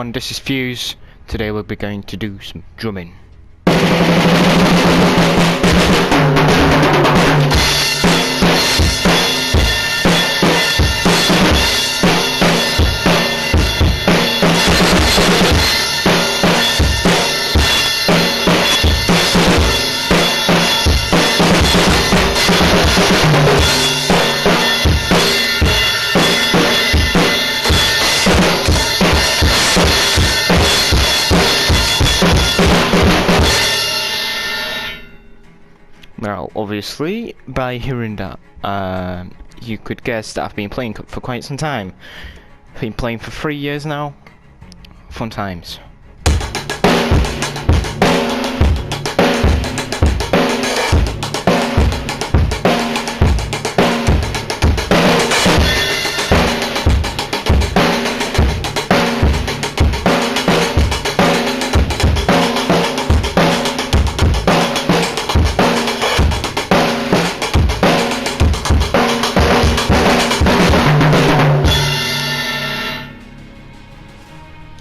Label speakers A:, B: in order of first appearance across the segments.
A: everyone, this is Fuse. Today we'll be going to do some drumming. Now, obviously, by hearing that, you could guess that I've been playing for quite some time. I've been playing for 3 years now. Fun times.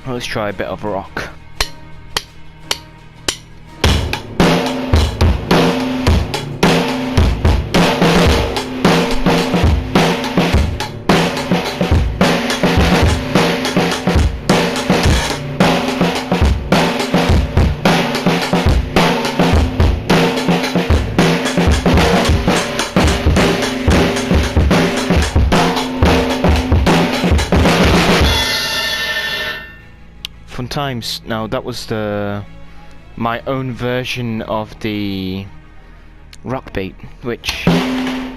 A: Let's try a bit of rock. Fun times. Now that was my own version of the rock beat, which,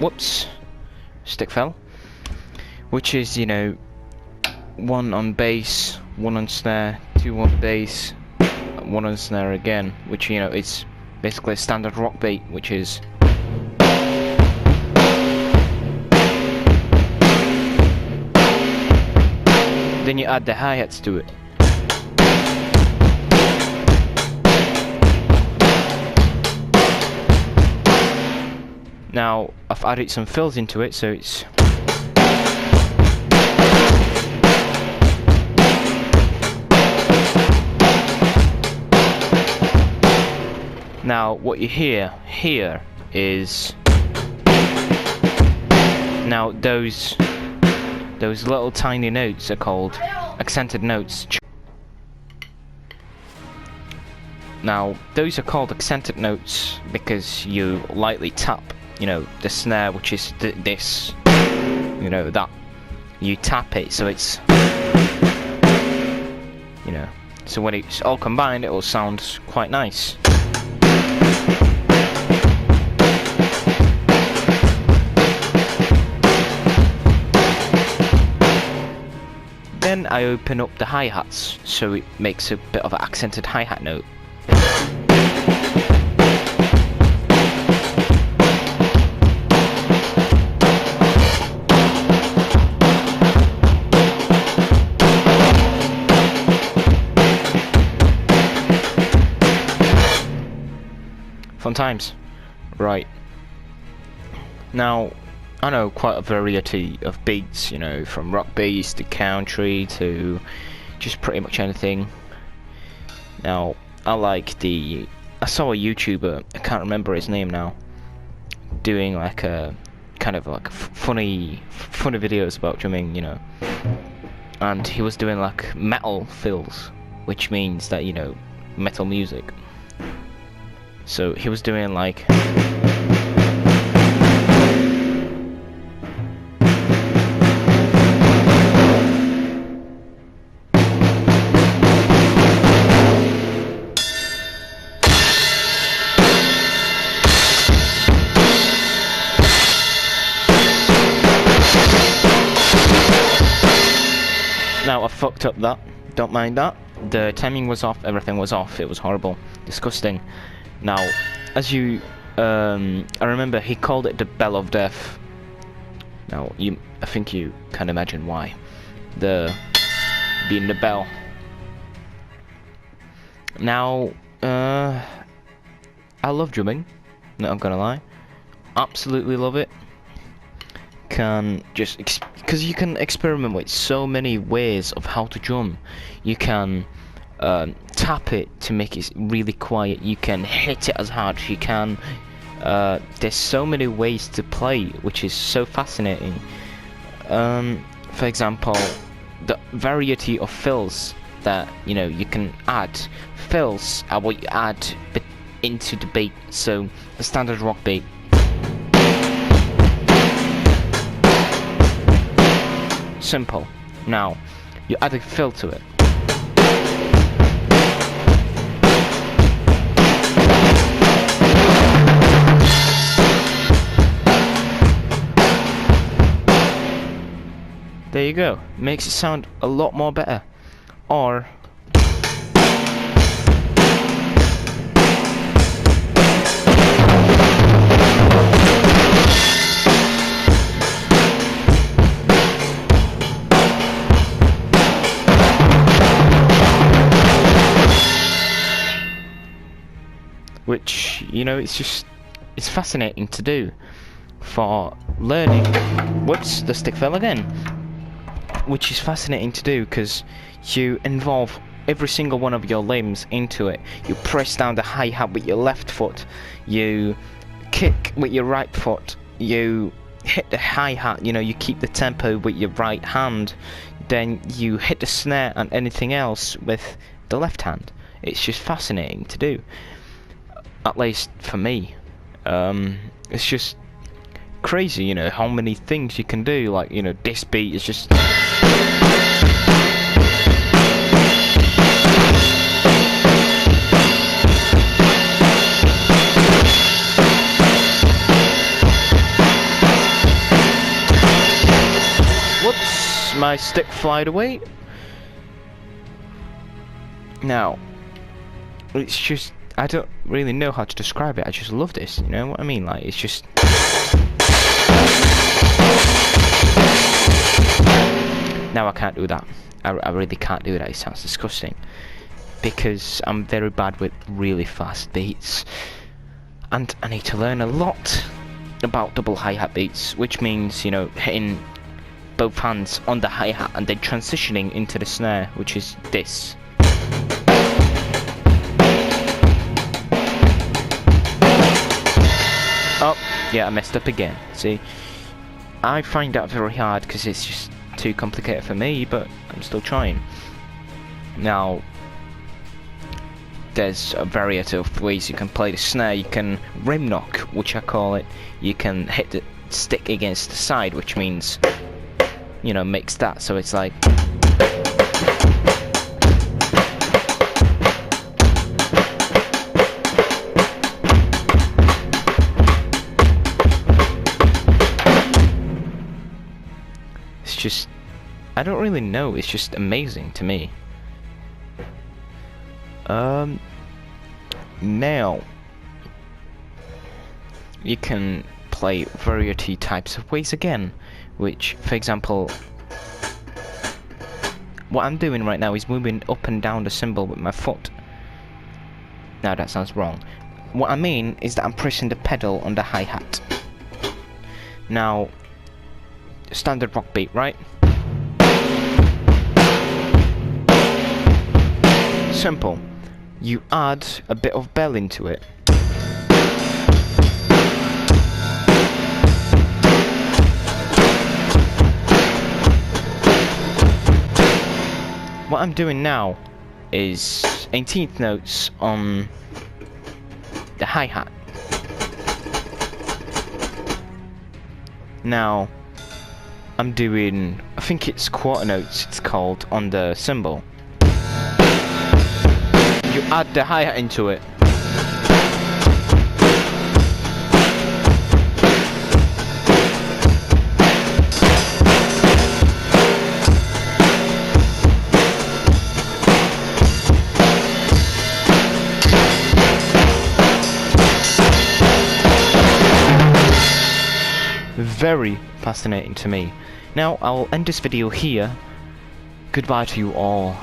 A: whoops, stick fell, which is, you know, 1 on bass, 1 on snare, 2 on bass, 1 on snare again, which, you know, it's basically a standard rock beat, which is then you add the hi-hats to it. Now, I've added some fills into it, so it's now what you hear here is now those little tiny notes are called accented notes. Now, those are called accented notes because you lightly tap, you know, the snare, which is this, you know, that you tap it, so it's, you know, so when it's all combined, it will sound quite nice. Then I open up the hi-hats, so it makes a bit of an accented hi-hat note. Fun times. Right. Now, I know quite a variety of beats, you know, from rock beats to country to just pretty much anything. Now, I saw a YouTuber, I can't remember his name now, doing like a kind of like funny videos about drumming, you know, and he was doing like metal fills, which means that, you know, metal music. So he was doing like now I fucked up that, don't mind that. The timing was off, everything was off, it was horrible, disgusting. Now, as you, I remember he called it the Bell of Death. Now, I think you can imagine why. Being the bell. Now, I love drumming, not gonna lie. Absolutely love it. Can't because you can experiment with so many ways of how to drum. You can tap it to make it really quiet. You can hit it as hard as you can. There's so many ways to play, which is so fascinating. For example, the variety of fills that you can add. Fills are what you add into the beat. So a standard rock beat. Simple. Now you add a fill to it. There you go. Makes it sound a lot more better. Or which, it's fascinating to do for learning. Whoops, the stick fell again. Which is fascinating to do because you involve every single one of your limbs into it. You press down the hi-hat with your left foot, you kick with your right foot, you hit the hi-hat, you keep the tempo with your right hand, then you hit the snare and anything else with the left hand. It's just fascinating to do, at least for me. It's just crazy, how many things you can do. Like, this beat is just whoops, my stick flied away. Now, it's just, I don't really know how to describe it. I just love this, you know what I mean? Like, it's just now I can't do that. I really can't do that. It sounds disgusting because I'm very bad with really fast beats, and I need to learn a lot about double hi-hat beats, which means hitting both hands on the hi-hat and then transitioning into the snare, which is this. Oh, yeah, I messed up again. See, I find that very hard because it's just too complicated for me, but I'm still trying. Now, there's a variety of ways you can play the snare. You can rim knock, which I call it. You can hit the stick against the side, which means, makes that so it's like. Just, I don't really know, it's just amazing to me. Now you can play variety types of ways again, which, for example, what I'm doing right now is moving up and down the cymbal with my foot. Now that sounds wrong. What I mean is that I'm pressing the pedal on the hi-hat. Now, standard rock beat, right? Simple. You add a bit of bell into it. What I'm doing now is 18th notes on the hi-hat. Now I'm doing, I think it's quarter notes it's called, on the cymbal. You add the hi-hat into it. Very fascinating to me. Now I'll end this video here. Goodbye to you all.